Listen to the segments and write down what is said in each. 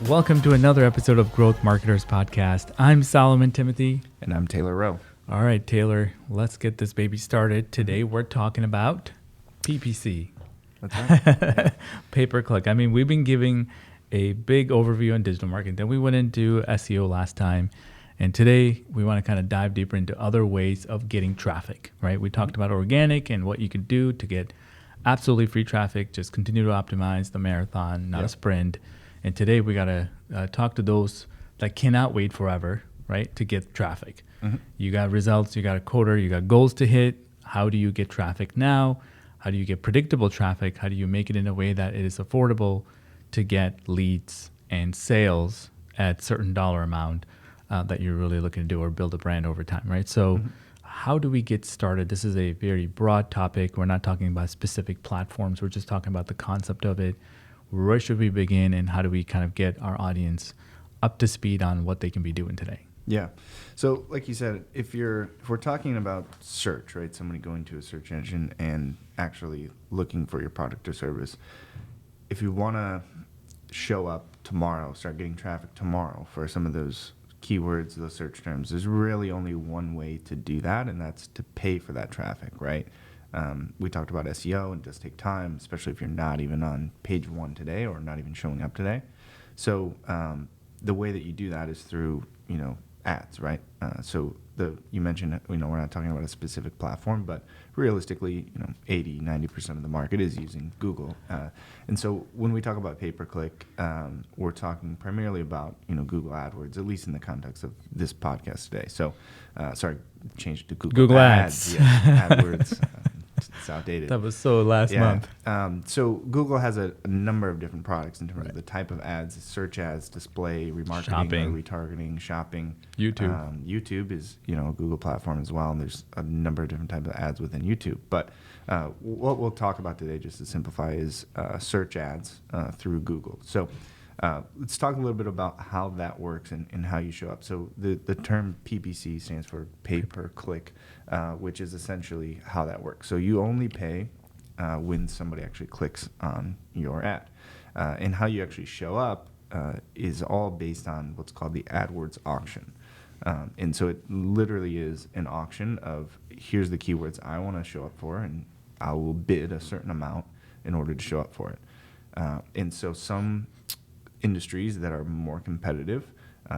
Welcome to another episode of Growth Marketers Podcast. I'm Solomon Timothy. And I'm Taylor Rowe. All right, Taylor, let's get this baby started. Today we're talking about PPC. That's right. Pay-per-click. I mean, we've been giving a big overview on digital marketing. Then we went into SEO last time. And today we want to kind of dive deeper into other ways of getting traffic, right? We talked about organic and what you could do to get absolutely free traffic. Just continue to optimize the marathon, not a sprint. And today we got to talk to those that cannot wait forever, right, to get traffic. Mm-hmm. You got results, you got a quota, you got goals to hit. How do you get traffic now? How do you get predictable traffic? How do you make it in a way that it is affordable to get leads and sales at certain dollar amount that you're really looking to do or build a brand over time, right? So how do we get started? This is a very broad topic. We're not talking about specific platforms. We're just talking about the concept of it. Where should we begin, and how do we kind of get our audience up to speed on what they can be doing today? Yeah. So like you said, if we're talking about search, right, somebody going to a search engine and actually looking for your product or service, if you want to show up tomorrow, start getting traffic tomorrow for some of those keywords, those search terms, there's really only one way to do that, and that's to pay for that traffic, right? We talked about SEO, and it does take time, especially if you're not even on page one today or not even showing up today. So the way that you do that is through, ads, right? You mentioned, we're not talking about a specific platform, but realistically, 80, 90% of the market is using Google. And so when we talk about pay-per-click, we're talking primarily about, Google AdWords, at least in the context of this podcast today. So, change it to Google Ads. Yeah, AdWords. It's outdated. That was so last month. So Google has a number of different products in terms of the type of ads: search ads, display, remarketing, shopping, retargeting, shopping. YouTube. YouTube is a Google platform as well, and there's a number of different types of ads within YouTube. But what we'll talk about today, just to simplify, is search ads through Google. So let's talk a little bit about how that works and how you show up. So the term PPC stands for pay-per-click, which is essentially how that works. So you only pay when somebody actually clicks on your ad. And how you actually show up is all based on what's called the AdWords auction. And so it literally is an auction of, here's the keywords I want to show up for, and I will bid a certain amount in order to show up for it. And so some industries that are more competitive,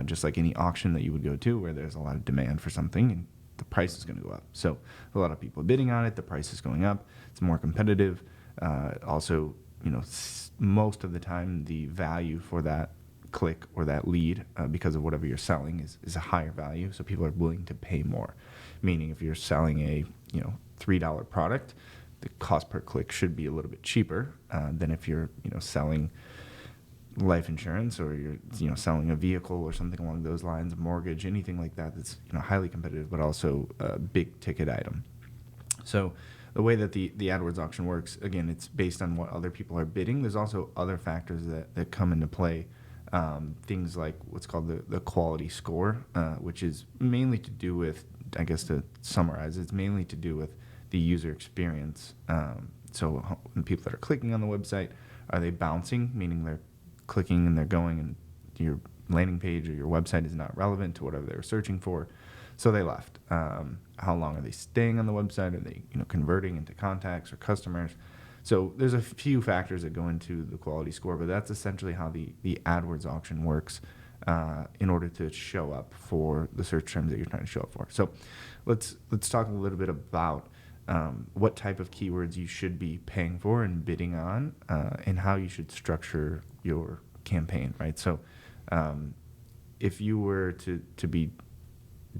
just like any auction that you would go to where there's a lot of demand for something, and the price is going to go up. So a lot of people are bidding on it, the price is going up, it's more competitive. Also, most of the time the value for that click or that lead, because of whatever you're selling, is a higher value, so people are willing to pay more. Meaning if you're selling a $3 product, the cost per click should be a little bit cheaper than if you're selling life insurance, or you're selling a vehicle or something along those lines, a mortgage, anything like that that's highly competitive, but also a big ticket item. So the way that the AdWords auction works, again, it's based on what other people are bidding. There's also other factors that come into play, things like what's called the quality score, which is mainly to do with, I guess to summarize, it's mainly to do with the user experience. So the people that are clicking on the website, are they bouncing, meaning they're clicking and they're going, and your landing page or your website is not relevant to whatever they were searching for, so they left. How long are they staying on the website? Are they converting into contacts or customers? So there's a few factors that go into the quality score, but that's essentially how the AdWords auction works in order to show up for the search terms that you're trying to show up for. So let's talk a little bit about what type of keywords you should be paying for and bidding on, and how you should structure your campaign, right? So if you were to be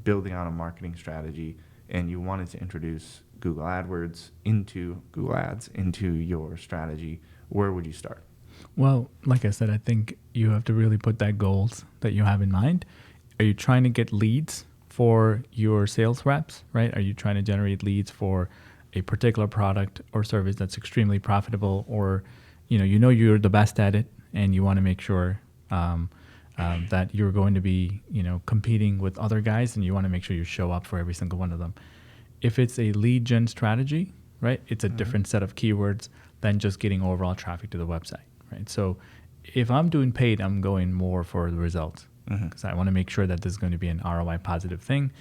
building out a marketing strategy and you wanted to introduce Google AdWords into Google Ads into your strategy, where would you start? Well, like I said, I think you have to really put that goals that you have in mind. Are you trying to get leads for your sales reps, right? Are you trying to generate leads for a particular product or service that's extremely profitable, or you're the best at it, and you want to make sure that you're going to be competing with other guys, and you want to make sure you show up for every single one of them. If it's a lead gen strategy, right, it's a different set of keywords than just getting overall traffic to the website, right? So if I'm doing paid, I'm going more for the results Mm-hmm. because I want to make sure that this is going to be an ROI positive thing.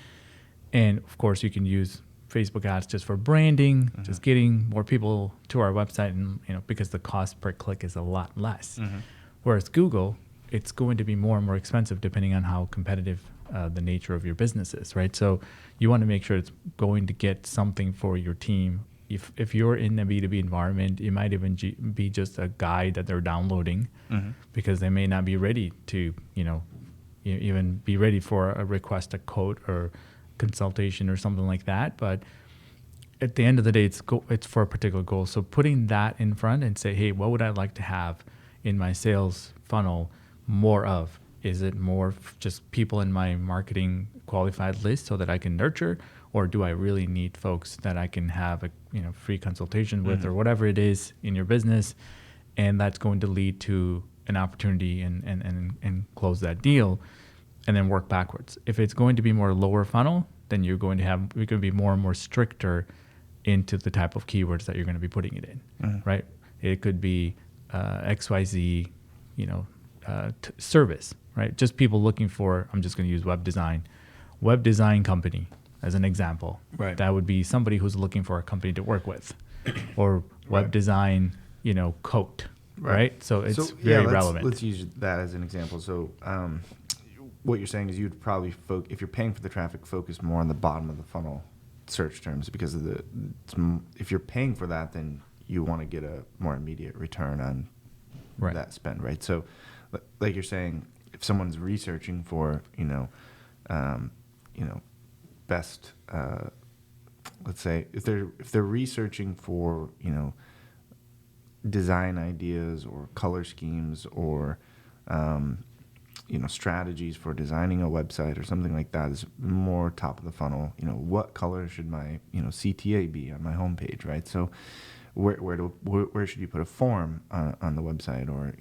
And of course, you can use Facebook ads just for branding, Mm-hmm. just getting more people to our website, and because the cost per click is a lot less. Mm-hmm. Whereas Google, it's going to be more and more expensive depending on how competitive the nature of your business is, right? So you want to make sure it's going to get something for your team. If you're in a B2B environment, it might even be just a guide that they're downloading Mm-hmm. because they may not be ready to, even be ready for a request, a quote or consultation or something like that. But at the end of the day, it's for a particular goal. So putting that in front and say, hey, what would I like to have in my sales funnel more of? Is it more just people in my marketing qualified list so that I can nurture, or do I really need folks that I can have a free consultation with, Mm-hmm. or whatever it is in your business, and that's going to lead to an opportunity and close that deal, and then work backwards. If it's going to be more lower funnel, then you're going to be more and more stricter into the type of keywords that you're going to be putting it in, Mm-hmm. right? It could be XYZ, service, right? Just people looking for, I'm just going to use web design company as an example. Right. That would be somebody who's looking for a company to work with, or web Right. design, coat, right? So it's very relevant. Let's use that as an example. So what you're saying is you'd probably if you're paying for the traffic, focus more on the bottom of the funnel search terms, because of if you're paying for that, then you want to get a more immediate return on Right. that spend, right? So like you're saying, if someone's researching for best, let's say if they're researching for design ideas or color schemes or strategies for designing a website or something like that, is more top of the funnel. What color should my CTA be on my homepage, right? So where should you put a form on the website, or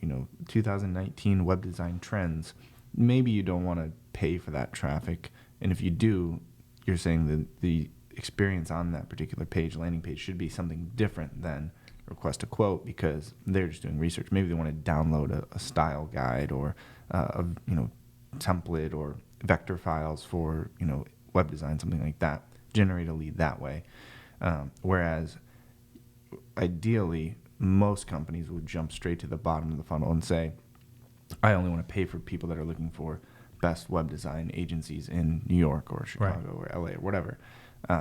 2019 web design trends? Maybe you don't want to pay for that traffic, and if you do, you're saying that the experience on that particular landing page should be something different than request a quote, because they're just doing research. Maybe they want to download a style guide or a template or vector files for web design, something like that. Generate a lead that way. Whereas ideally, most companies would jump straight to the bottom of the funnel and say, I only want to pay for people that are looking for best web design agencies in New York or Chicago or LA or whatever,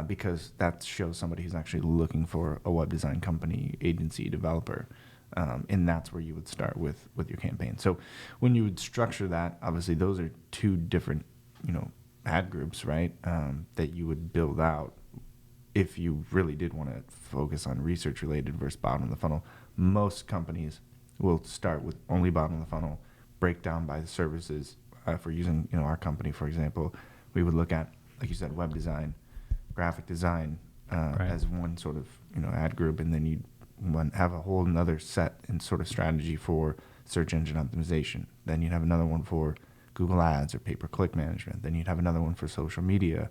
because that shows somebody who's actually looking for a web design company, agency, developer, and that's where you would start with your campaign. So when you would structure that, obviously those are two different ad groups, right, that you would build out. If you really did want to focus on research related versus bottom of the funnel, most companies will start with only bottom of the funnel, break down by the services. For using our company, for example, we would look at, like you said, web design, graphic design as one sort of ad group, and then you'd have a whole another set and sort of strategy for search engine optimization. Then you'd have another one for Google Ads or pay-per-click management. Then you'd have another one for social media.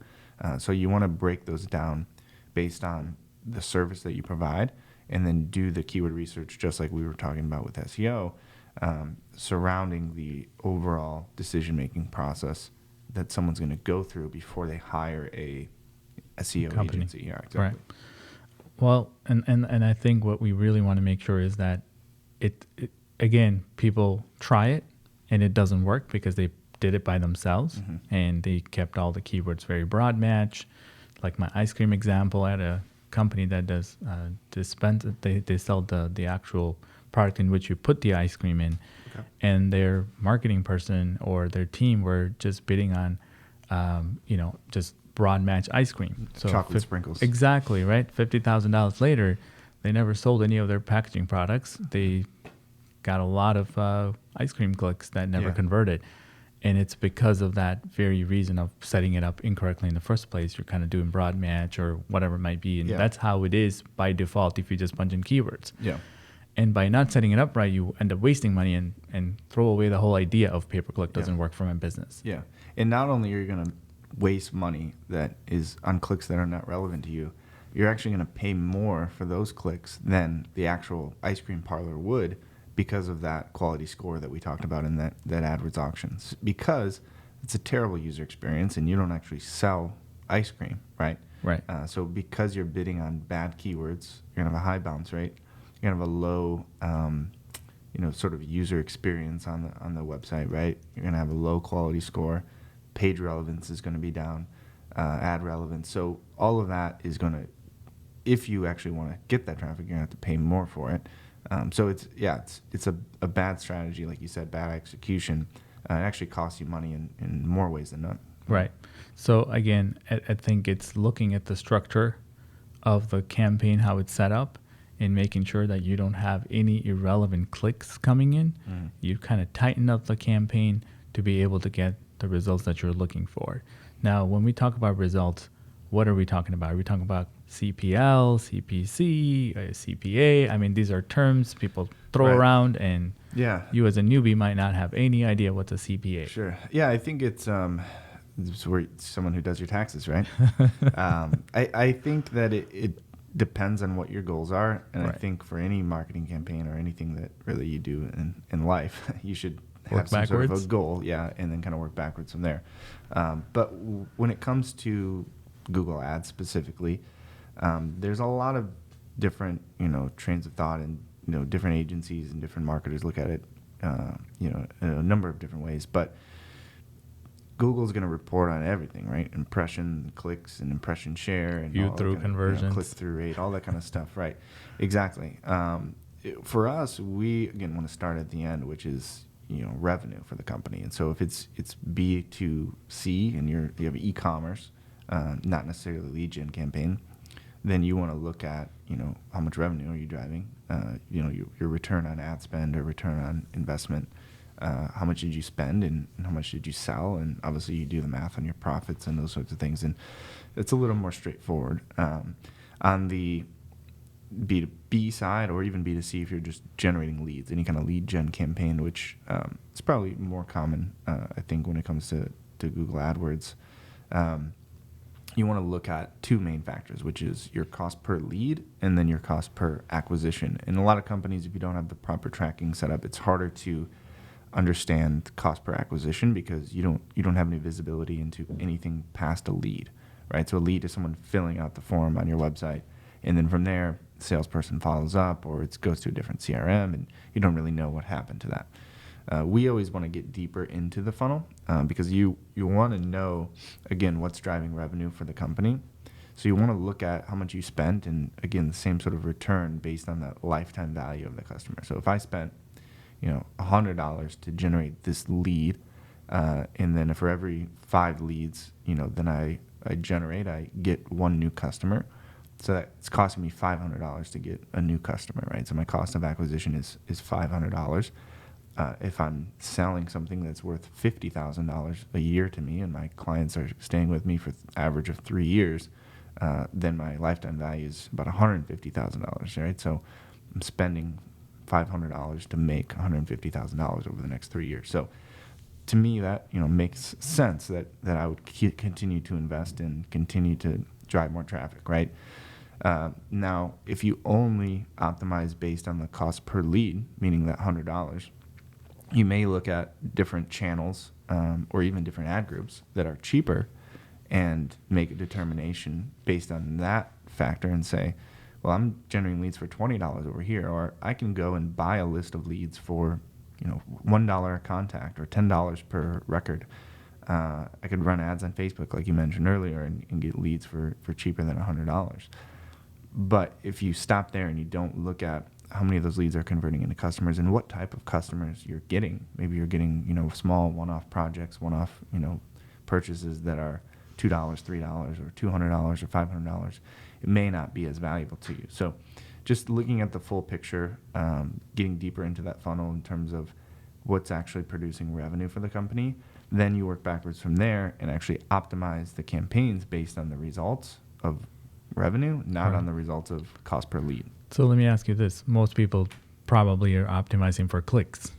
So you want to break those down based on the service that you provide, and then do the keyword research, just like we were talking about with SEO, surrounding the overall decision-making process that someone's going to go through before they hire a SEO Company. agency. Yeah, exactly. Right. Well, and I think what we really want to make sure is that it again, people try it and it doesn't work because they did it by themselves, Mm-hmm. and they kept all the keywords very broad match. Like my ice cream example, I had a company that does dispense. They sell the actual product in which you put the ice cream in, Okay. and their marketing person or their team were just bidding on, just broad match ice cream. So Chocolate sprinkles. Exactly, right? $50,000 later, they never sold any of their packaging products. They got a lot of ice cream clicks that never Yeah. converted. And it's because of that very reason of setting it up incorrectly in the first place. You're kind of doing broad match or whatever it might be. And Yeah. that's how it is by default if you just punch in keywords. Yeah. And by not setting it up right, you end up wasting money and throw away the whole idea of pay-per-click doesn't work for my business. Yeah. And not only are you going to waste money that is on clicks that are not relevant to you, you're actually going to pay more for those clicks than the actual ice cream parlor would, because of that quality score that we talked about in that AdWords auctions. Because it's a terrible user experience, and you don't actually sell ice cream, right? Right. So because you're bidding on bad keywords, you're gonna have a high bounce rate. You're gonna have a low, sort of user experience on the website, right? You're gonna have a low quality score. Page relevance is gonna be down. Ad relevance. So all of that is gonna, if you actually want to get that traffic, you're gonna have to pay more for it. So it's a bad strategy, like you said, bad execution. It actually costs you money in more ways than none. Right. So again, I think it's looking at the structure of the campaign, how it's set up, and making sure that you don't have any irrelevant clicks coming in. You kind of tighten up the campaign to be able to get the results that you're looking for. Now, when we talk about results, what are we talking about? Are we talking about CPL, CPC, CPA? I mean, these are terms people throw around, and you as a newbie might not have any idea what's a CPA. Sure. Yeah, I think it's where someone who does your taxes, right? I think that it depends on what your goals are, and I think for any marketing campaign or anything that really you do in life, you should have some sort of a goal, and then kind of work backwards from there. But when it comes to Google Ads specifically, there's a lot of different trains of thought, and different agencies and different marketers look at it in a number of different ways. But Google's going to report on everything, right? Impression clicks and impression share and view-through conversions, click-through rate, all that kind of stuff, right? Exactly. For us, we again want to start at the end, which is revenue for the company. And so if it's B2C and you have e-commerce, not necessarily a lead gen campaign, then you want to look at how much revenue are you driving, your return on ad spend or return on investment. How much did you spend and how much did you sell? And obviously you do the math on your profits and those sorts of things. And it's a little more straightforward. On the B2B side or even B2C, if you're just generating leads, any kind of lead gen campaign, which is probably more common, I think, when it comes to Google AdWords, you want to look at two main factors, which is your cost per lead and then your cost per acquisition. In a lot of companies, if you don't have the proper tracking set up, it's harder to understand cost per acquisition because you don't have any visibility into anything past a lead, right? So a lead is someone filling out the form on your website, and then from there, the salesperson follows up, or it goes to a different CRM, and you don't really know what happened to that. We always want to get deeper into the funnel because you want to know, again, what's driving revenue for the company. So you want to look at how much you spent, and again, the same sort of return based on the lifetime value of the customer. So if I spent $100 to generate this lead, and then for every 5 leads, then I get one new customer. So that's costing me $500 to get a new customer, right? So my cost of acquisition is $500. If I'm selling something that's worth $50,000 a year to me, and my clients are staying with me for average of 3 years, then my lifetime value is about $150,000, right? So I'm spending $500 to make $150,000 over the next 3 years. So to me, that makes sense that I would continue to invest and continue to drive more traffic, right? Now, if you only optimize based on the cost per lead, meaning that $100, you may look at different channels or even different ad groups that are cheaper and make a determination based on that factor and say, well, I'm generating leads for $20 over here, or I can go and buy a list of leads for $1 a contact or $10 per record. I could run ads on Facebook, like you mentioned earlier, and get leads for cheaper than $100. But if you stop there and you don't look at how many of those leads are converting into customers and what type of customers you're getting, maybe you're getting small one-off projects, one-off purchases that are $2, $3, or $200 or $500, it may not be as valuable to you. So just looking at the full picture, getting deeper into that funnel in terms of what's actually producing revenue for the company, then you work backwards from there and actually optimize the campaigns based on the results of revenue, not on the results of cost per lead. So let me ask you this. Most people probably are optimizing for clicks,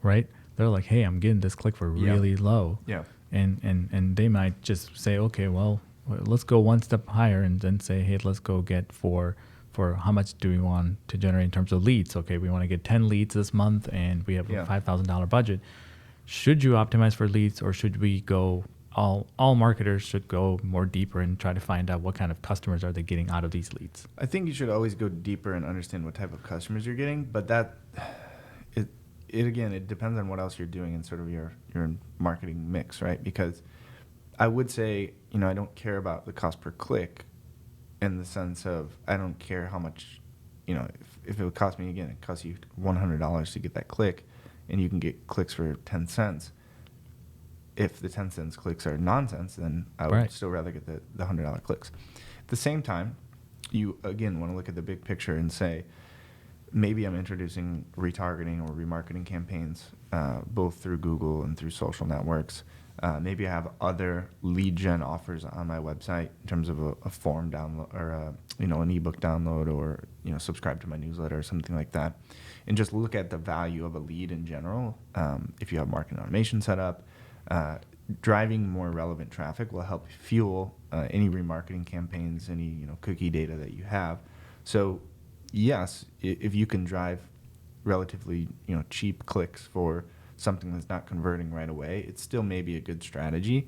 right? They're like, hey, I'm getting this click for really low. Yeah. And they might just say, okay, well, let's go one step higher and then say, hey, let's go get for for how much do we want to generate in terms of leads. Okay, we want to get 10 leads this month and we have a $5,000 budget. Should you optimize for leads, or should we go all marketers should go more deeper and try to find out what kind of customers are they getting out of these leads? I think you should always go deeper and understand what type of customers you're getting, but that it depends on what else you're doing in sort of your marketing mix, right? Because I would say, I don't care about the cost per click in the sense of I don't care how much, if it would cost me, again, it costs you $100 to get that click and you can get clicks for 10 cents. If the 10 cents clicks are nonsense, then I would still rather get the $100 clicks. At the same time, you, again, want to look at the big picture and say, maybe I'm introducing retargeting or remarketing campaigns, both through Google and through social networks. Maybe I have other lead gen offers on my website in terms of a form download or an ebook download, or subscribe to my newsletter or something like that, and just look at the value of a lead in general. If you have marketing automation set up, driving more relevant traffic will help fuel any remarketing campaigns, any cookie data that you have. So yes, if you can drive relatively cheap clicks for something that's not converting right away, it still may be a good strategy.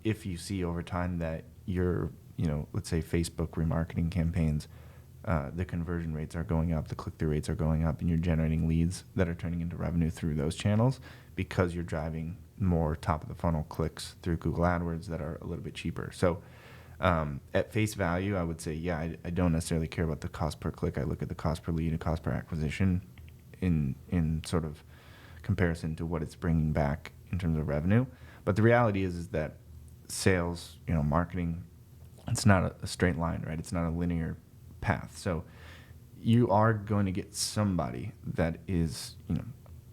If you see over time that your let's say Facebook remarketing campaigns, the conversion rates are going up, the click-through rates are going up, and you're generating leads that are turning into revenue through those channels because you're driving more top-of-the-funnel clicks through Google AdWords that are a little bit cheaper. So at face value, I would say, I don't necessarily care about the cost per click. I look at the cost per lead and cost per acquisition in sort of comparison to what it's bringing back in terms of revenue. But the reality is that sales, marketing, it's not a straight line, right? It's not a linear path. So you are going to get somebody that is,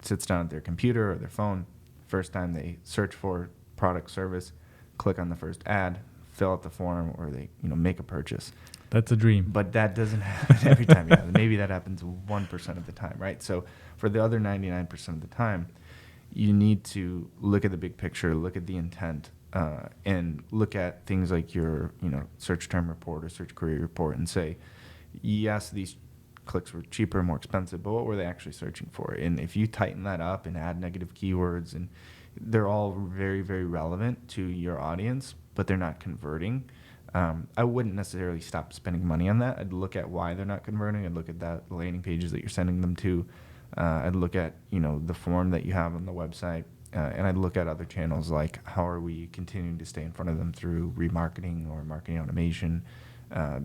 sits down at their computer or their phone, first time they search for product, service, click on the first ad, fill out the form, or they, make a purchase. That's a dream. But that doesn't happen every time. Maybe that happens 1% of the time, right? So for the other 99% of the time, you need to look at the big picture, look at the intent, and look at things like your, search term report or search query report and say, yes, these clicks were cheaper, more expensive, but what were they actually searching for? And if you tighten that up and add negative keywords, and they're all very, very relevant to your audience, but they're not converting, I wouldn't necessarily stop spending money on that. I'd look at why they're not converting. I'd look at the landing pages that you're sending them to. I'd look at, the form that you have on the website. And I'd look at other channels, like how are we continuing to stay in front of them through remarketing or marketing automation,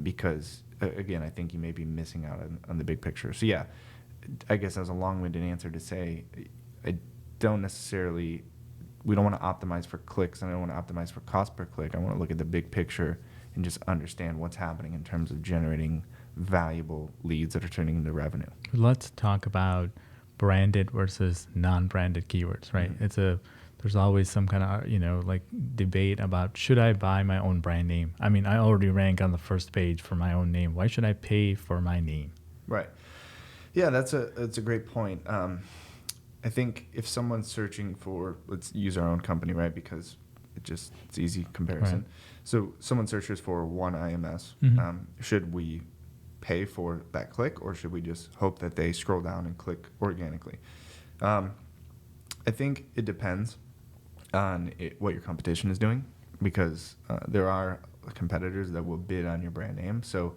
because, again, I think you may be missing out on the big picture. So, yeah, I guess that's a long-winded answer to say I don't necessarily – we don't want to optimize for clicks, and I don't want to optimize for cost per click. I want to look at the big picture and just understand what's happening in terms of generating valuable leads that are turning into revenue. Let's talk about branded versus non-branded keywords, right? Mm-hmm. There's always some kind of, like debate about, should I buy my own brand name? I mean, I already rank on the first page for my own name. Why should I pay for my name? Right. Yeah, that's a great point. I think if someone's searching for, let's use our own company, right? Because it's easy comparison. Right. So someone searches for OneIMS. Mm-hmm. Should we pay for that click, or should we just hope that they scroll down and click organically? I think it depends on what your competition is doing, because there are competitors that will bid on your brand name. So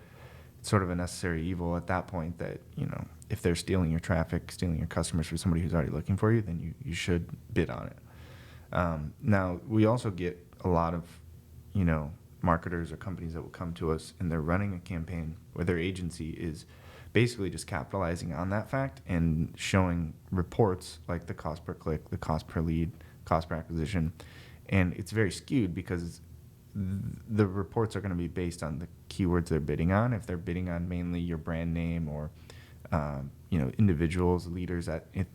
it's sort of a necessary evil at that point that, if they're stealing your traffic, stealing your customers for somebody who's already looking for you, then you should bid on it. Now, we also get a lot of, marketers or companies that will come to us and they're running a campaign where their agency is basically just capitalizing on that fact and showing reports like the cost per click, the cost per lead, cost per acquisition. And it's very skewed because the reports are going to be based on the keywords they're bidding on. If they're bidding on mainly your brand name or individuals, leaders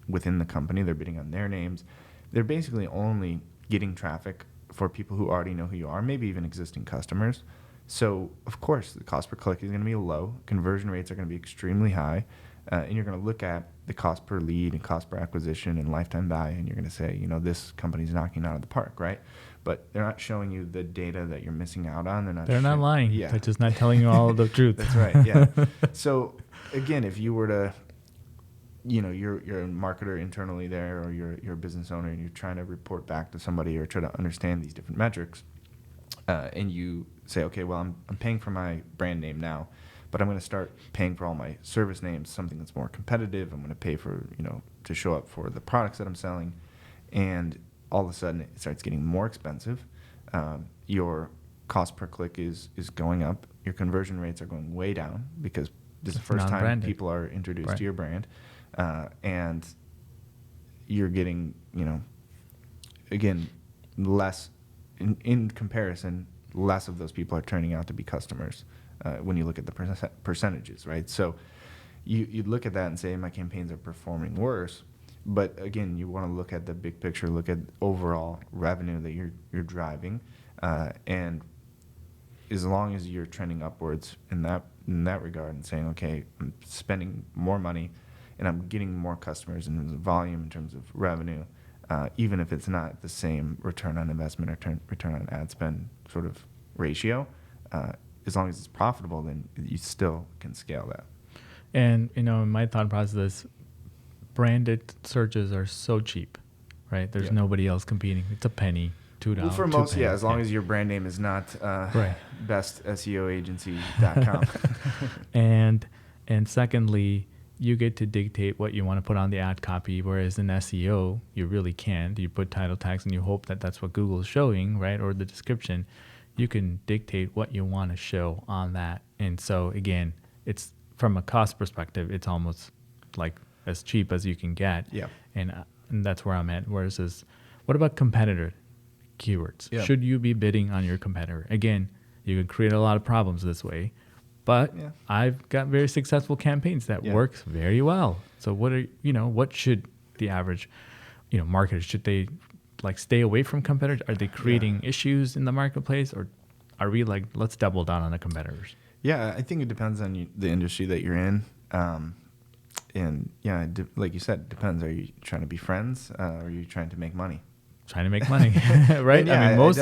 within the company, they're bidding on their names. They're basically only getting traffic for people who already know who you are, maybe even existing customers. So, of course, the cost per click is going to be low. Conversion rates are going to be extremely high. And you're going to look at the cost per lead and cost per acquisition and lifetime value, and you're going to say, this company's knocking it out of the park, right? but they're not showing you the data that you're missing out on. They're not lying. Yeah. They're just not telling you all of the truth. That's right. Yeah. So again, if you were to, you're a marketer internally there, or you're a business owner, and you're trying to report back to somebody or try to understand these different metrics, and you say, okay, well, I'm paying for my brand name now, but I'm going to start paying for all my service names, something that's more competitive. I'm going to pay for, to show up for the products that I'm selling. And all of a sudden it starts getting more expensive. Your cost per click is going up. Your conversion rates are going way down because this is the first time people are introduced to your brand. And you're getting, again, less in comparison, less of those people are turning out to be customers when you look at the percentages, right? So you look at that and say, my campaigns are performing worse. But again, you want to look at the big picture, look at overall revenue that you're driving, and as long as you're trending upwards in that regard and saying, okay, I'm spending more money and I'm getting more customers in terms of volume, in terms of revenue, even if it's not the same return on investment or return on ad spend sort of ratio, as long as it's profitable, then you still can scale that. And, my thought process is branded searches are so cheap, right? There's nobody else competing. It's a penny, $2. Well, for most, as long as your brand name is not bestseoagency.com. And secondly, you get to dictate what you want to put on the ad copy, whereas in SEO, you really can't. You put title tags and you hope that that's what Google is showing, right? Or the description. You can dictate what you want to show on that. And so, again, it's from a cost perspective, it's almost like as cheap as you can get. Yeah. And that's where I'm at. Whereas, what about competitor keywords? Yeah. Should you be bidding on your competitor? Again, you can create a lot of problems this way. But I've got very successful campaigns that works very well. So what should the average, marketers, should they stay away from competitors? Are they creating issues in the marketplace, or are we let's double down on the competitors? Yeah, I think it depends on the industry that you're in. And like you said, it depends. Are you trying to be friends? Or are you trying to make money? Trying to make money, right?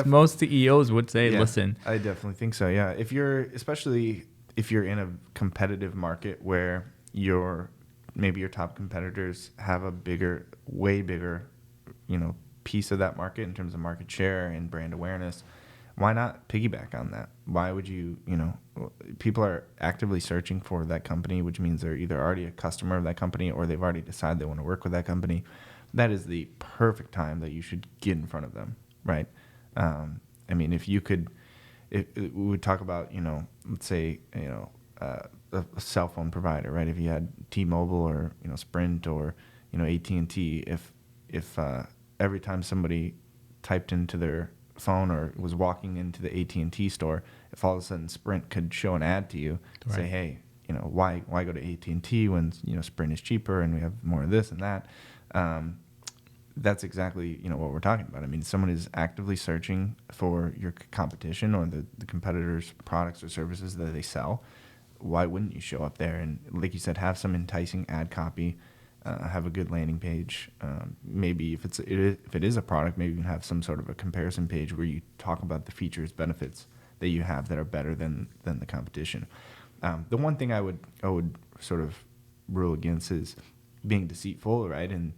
Most CEOs would say, listen. I definitely think so. Yeah, especially if you're in a competitive market where maybe your top competitors have a way bigger, piece of that market in terms of market share and brand awareness, why not piggyback on that? Why would you, people are actively searching for that company, which means they're either already a customer of that company or they've already decided they want to work with that company. That is the perfect time that you should get in front of them, right? If you could, we would talk about, let's say, a cell phone provider, right? If you had T-Mobile or, Sprint or, AT&T, if every time somebody typed into their phone or was walking into the AT&T store, if all of a sudden Sprint could show an ad to you, say, hey, why go to AT&T when, Sprint is cheaper and we have more of this and that, that's exactly, what we're talking about. Someone is actively searching for your competition or the competitors' products or services that they sell. Why wouldn't you show up there and, like you said, have some enticing ad copy, have a good landing page. Maybe if it is a product, maybe you can have some sort of a comparison page where you talk about the features, benefits that you have that are better than the competition. The one thing I would sort of rule against is being deceitful, right? And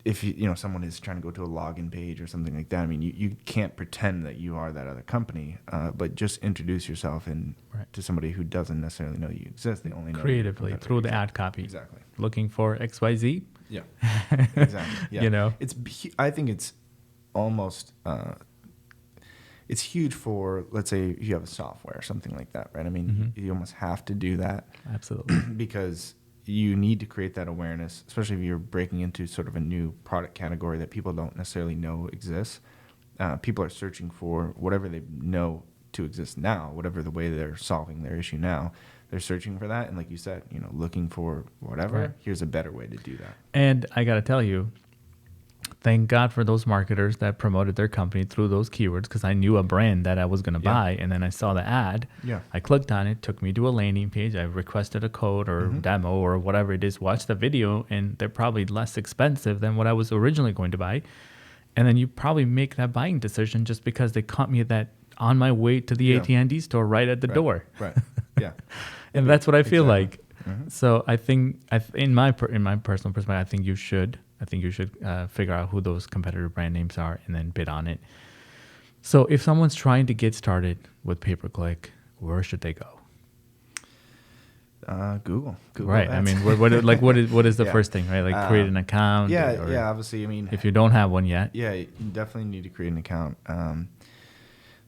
if someone is trying to go to a login page or something like that, you can't pretend that you are that other company, but just introduce yourself to somebody who doesn't necessarily know you exist. They only know creatively through the ad copy. Exactly. Looking for XYZ. Yeah. Exactly. Yeah. I think it's almost it's huge for, let's say, you have a software or something like that, right? You almost have to do that. Absolutely. Because you need to create that awareness, especially if you're breaking into sort of a new product category that people don't necessarily know exists. People are searching for whatever they know to exist now, whatever the way they're solving their issue now. They're searching for that. And like you said, looking for whatever, right. Here's a better way to do that. And I got to tell you, thank God for those marketers that promoted their company through those keywords, because I knew a brand that I was going to buy, and then I saw the ad. Yeah. I clicked on it, took me to a landing page. I requested a code or demo or whatever it is, watched the video, and they're probably less expensive than what I was originally going to buy. and then you probably make that buying decision just because they caught me at that on my way to the AT&T store right at the door. Right. Yeah. And that's what I feel Exactly. like. So I think, in my personal perspective, I think you should figure out who those competitor brand names are and then bid on it. So if someone's trying to get started with pay-per-click, where should they go? Google Right. Ads. I mean, what is the Yeah. first thing, right? Like create an account. or Obviously, I mean, if you don't have one yet. yeah, you definitely need to create an account.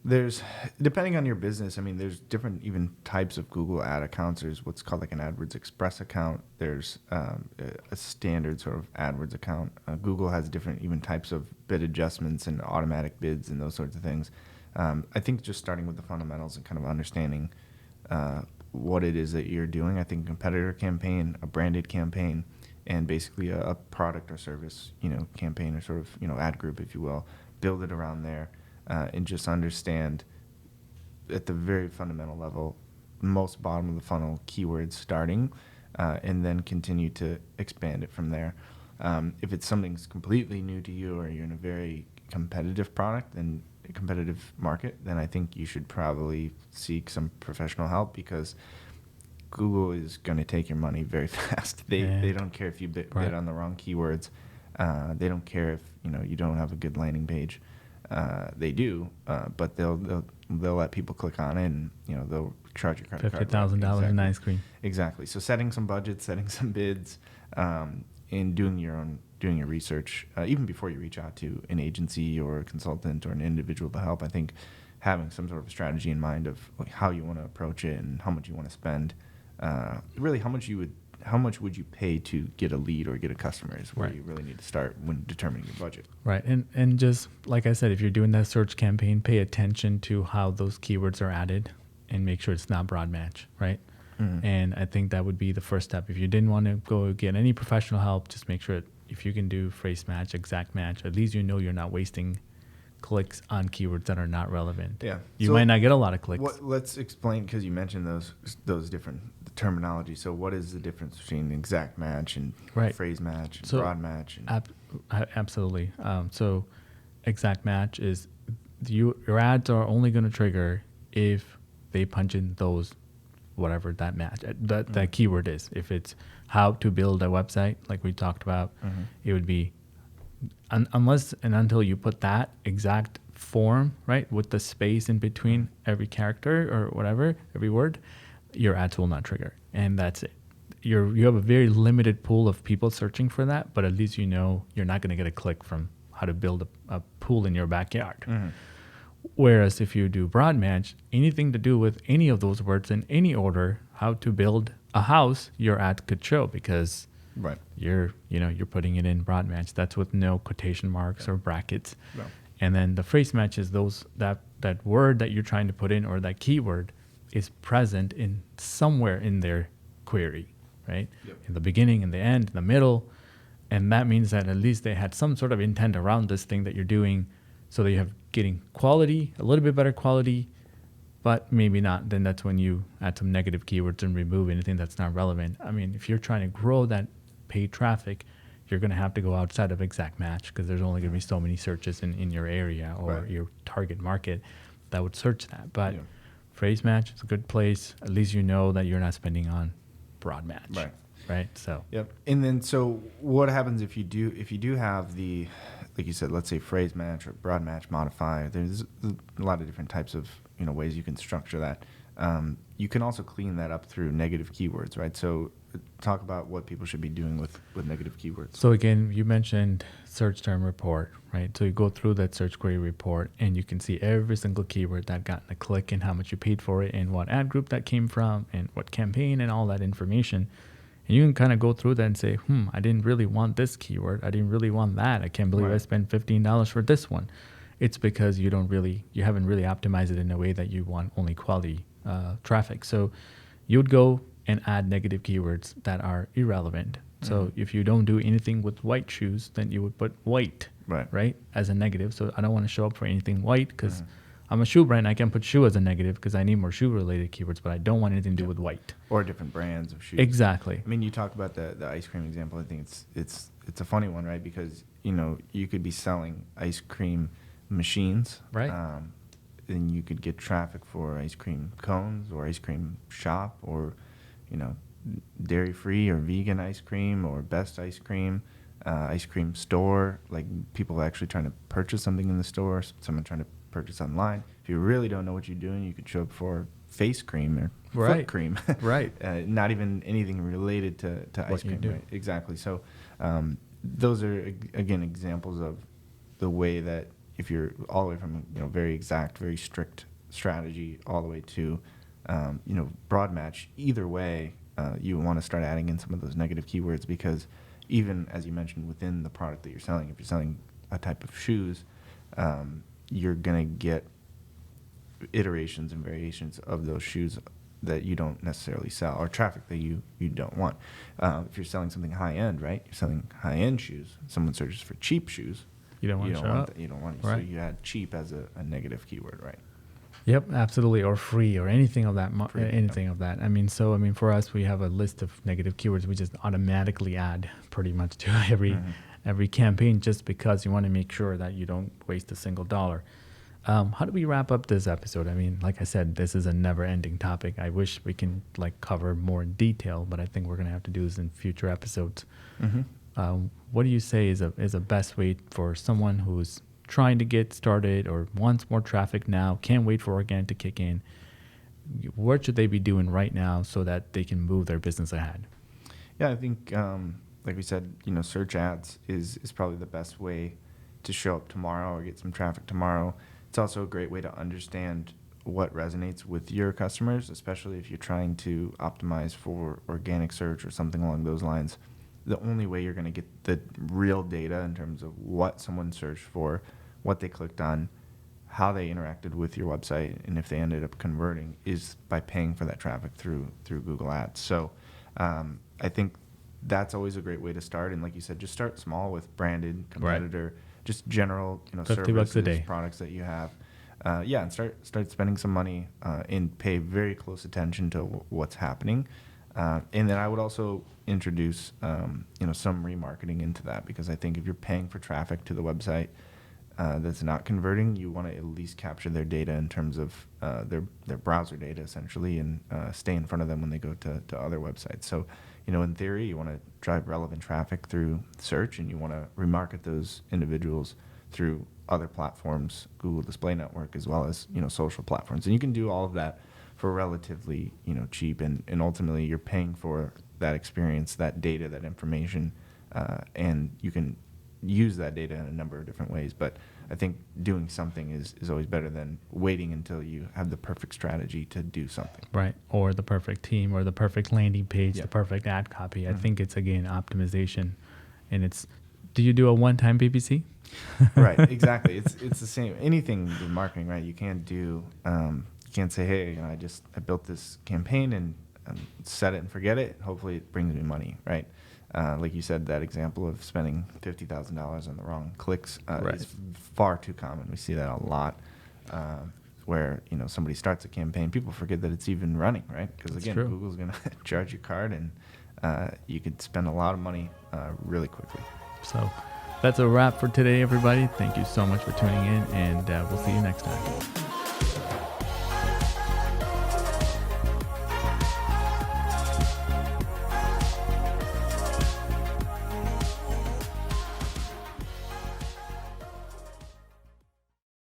There's, depending on your business, I mean, there's different even types of Google ad accounts. There's what's called like an AdWords Express account. There's a standard sort of AdWords account. Google has different even types of bid adjustments and automatic bids and those sorts of things. I think just starting with the fundamentals and kind of understanding what it is that you're doing. I think a competitor campaign, a branded campaign, and basically a product or service, campaign or sort of, ad group, if you will, build it around there. And just understand at the very fundamental level, most bottom of the funnel keywords starting, and then continue to expand it from there. If it's something's completely new to you or you're in a very competitive product and a competitive market, then I think you should probably seek some professional help, because Google is going to take your money very fast. They don't care if you bid on the wrong keywords. They don't care if you don't have a good landing page. They do, but they'll let people click on it, and they'll charge your credit card. $50,000 in ice cream. Exactly. So setting some budgets, setting some bids, and doing your research, even before you reach out to an agency or a consultant or an individual to help. I think having some sort of strategy in mind of how you want to approach it and how much you want to spend, really how much would you pay to get a lead or get a customer is where you really need to start when determining your budget. Right. And just like I said, if you're doing that search campaign, pay attention to how those keywords are added and make sure it's not broad match, right? Mm-hmm. And I think that would be the first step. If you didn't want to go get any professional help, just make sure if you can do phrase match, exact match, at least you're not wasting clicks on keywords that are not relevant. Yeah. You might not get a lot of clicks. Let's explain, because you mentioned those different terminology. So what is the difference between exact match and phrase match and broad match? Absolutely. So exact match is your ads are only going to trigger if they punch in those, whatever that match, that keyword is. If it's how to build a website, like we talked about, it would be unless and until you put that exact form, right, with the space in between every character or whatever, every word, your ads will not trigger. And that's it. You have a very limited pool of people searching for that, but at least you're not going to get a click from how to build a pool in your backyard. Mm-hmm. Whereas if you do broad match, anything to do with any of those words in any order, how to build a house, your ad could show, because you're putting it in broad match. That's with no quotation marks or brackets. No. And then the phrase match is that word that you're trying to put in, or that keyword, is present in somewhere in their query, right? Yep. In the beginning, in the end, in the middle. And that means that at least they had some sort of intent around this thing that you're doing, so that you have getting quality, a little bit better quality, but maybe not. Then that's when you add some negative keywords and remove anything that's not relevant. I mean, if you're trying to grow that paid traffic, you're going to have to go outside of exact match, because there's only going to be so many searches in your area or your target market that would search that. But phrase match is a good place. At least you know that you're not spending on broad match. Right. So. Yep. And then, so what happens if you do have the, like you said, let's say phrase match or broad match modifier? There's a lot of different types of ways you can structure that. You can also clean that up through negative keywords, right? So talk about what people should be doing with negative keywords. So again, you mentioned search term report, right? So you go through that search query report, and you can see every single keyword that got a click, and how much you paid for it, and what ad group that came from, and what campaign, and all that information. And you can kind of go through that and say, I didn't really want this keyword. I didn't really want that. I can't believe I spent $15 for this one. It's because you haven't really optimized it in a way that you want only quality traffic. So you would go and add negative keywords that are irrelevant. So if you don't do anything with white shoes, then you would put white, right, as a negative. So I don't want to show up for anything white, because I'm a shoe brand. I can put shoe as a negative because I need more shoe related keywords, but I don't want anything to do with white. Or different brands of shoes. Exactly. I mean, you talk about the ice cream example. I think it's a funny one, right? Because you could be selling ice cream machines, right? And you could get traffic for ice cream cones or ice cream shop or dairy free or vegan ice cream or best ice cream store. Like people actually trying to purchase something in the store, someone trying to purchase online. If you really don't know what you're doing, you could show up for face cream or foot cream. Right. Not even anything related to ice cream. Right? Exactly. So those are, again, examples of the way that if you're all the way from very exact, very strict strategy all the way to broad match, either way, you want to start adding in some of those negative keywords, because even as you mentioned within the product that you're selling, if you're selling a type of shoes, you're going to get iterations and variations of those shoes that you don't necessarily sell, or traffic that you don't want. If you're selling something high-end, right, you're selling high-end shoes, someone searches for cheap shoes, you don't want that. You don't want it. Right. So you add cheap as a negative keyword, right? Yep, absolutely. Or free, or anything of that. Of that. I mean, for us, we have a list of negative keywords we just automatically add pretty much to every campaign, just because you want to make sure that you don't waste a single dollar. How do we wrap up this episode? I mean, like I said, this is a never-ending topic. I wish we can cover more in detail, but I think we're gonna have to do this in future episodes. Mm-hmm. What do you say is a best way for someone who's trying to get started or wants more traffic now, can't wait for organic to kick in? What should they be doing right now so that they can move their business ahead? Yeah, I think, like we said, search ads is probably the best way to show up tomorrow or get some traffic tomorrow. It's also a great way to understand what resonates with your customers, especially if you're trying to optimize for organic search or something along those lines. The only way you're going to get the real data in terms of what someone searched for, what they clicked on, how they interacted with your website, and if they ended up converting, is by paying for that traffic through Google Ads. So I think that's always a great way to start. And like you said, just start small with branded, competitor, just general services, $50 a day, products that you have. And start spending some money and pay very close attention to what's happening. And then I would also introduce some remarketing into that, because I think if you're paying for traffic to the website that's not converting, you want to at least capture their data in terms of their browser data, essentially, and stay in front of them when they go to other websites. So, in theory, you want to drive relevant traffic through search, and you want to remarket those individuals through other platforms, Google Display Network, as well as social platforms. And you can do all of that for relatively cheap, and ultimately you're paying for that experience, that data, that information, and you can use that data in a number of different ways. But I think doing something is always better than waiting until you have the perfect strategy to do something. Right, or the perfect team, or the perfect landing page, the perfect ad copy. Mm-hmm. I think it's, again, optimization. And do you do a one-time PPC? Right, exactly. It's the same. Anything with marketing, right? You can't do... you can't say, hey, I built this campaign and set it and forget it. Hopefully it brings me money, right? Like you said, that example of spending $50,000 on the wrong clicks is far too common. We see that a lot, where somebody starts a campaign, people forget that it's even running, right? Because again, true. Google's going to charge your card, and you could spend a lot of money really quickly. So that's a wrap for today, everybody. Thank you so much for tuning in, and we'll see you next time.